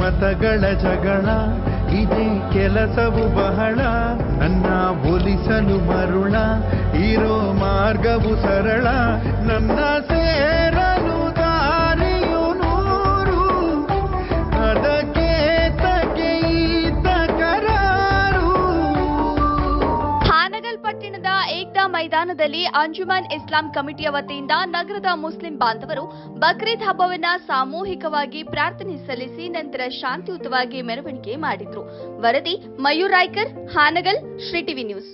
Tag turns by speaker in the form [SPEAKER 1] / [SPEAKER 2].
[SPEAKER 1] ಮತಗಳ ಜಗಳ ಇದೇ ಕೆಲಸವು ಬಹಳ. ನನ್ನ ಒಲಿಸಲು ಮರುಳ ಇರೋ ಮಾರ್ಗವು ಸರಳ. ನನ್ನ ಸೇರಲು ದಾರಿಯು ನೂರು, ಅದಕ್ಕೆ ತಗೆಯಿತ ಕರಾರು.
[SPEAKER 2] ಹಾನಗಲ್ ಪಟ್ಟಣದ ಏಕ್ತಾ ಮೈದಾನದಲ್ಲಿ ಅಂಜುಮನ್ ಇಸ್ಲಾಂ ಕಮಿಟಿಯ ವತಿಯಿಂದ ನಗರದ ಮುಸ್ಲಿಂ ಬಾಂಧವರು ಬಕ್ರೀದ್ ಹಬ್ಬವನ್ನ ಸಾಮೂಹಿಕವಾಗಿ ಪ್ರಾರ್ಥನೆ ಸಲ್ಲಿಸಿ ನಂತರ ಶಾಂತಿಯುತವಾಗಿ ಮೆರವಣಿಗೆ ಮಾಡಿದ್ರು. ವರದಿ ಮಯೂರ್ ರಾಯ್ಕರ್, ಹಾನಗಲ್, ಶ್ರೀ ಟಿವಿ ನ್ಯೂಸ್.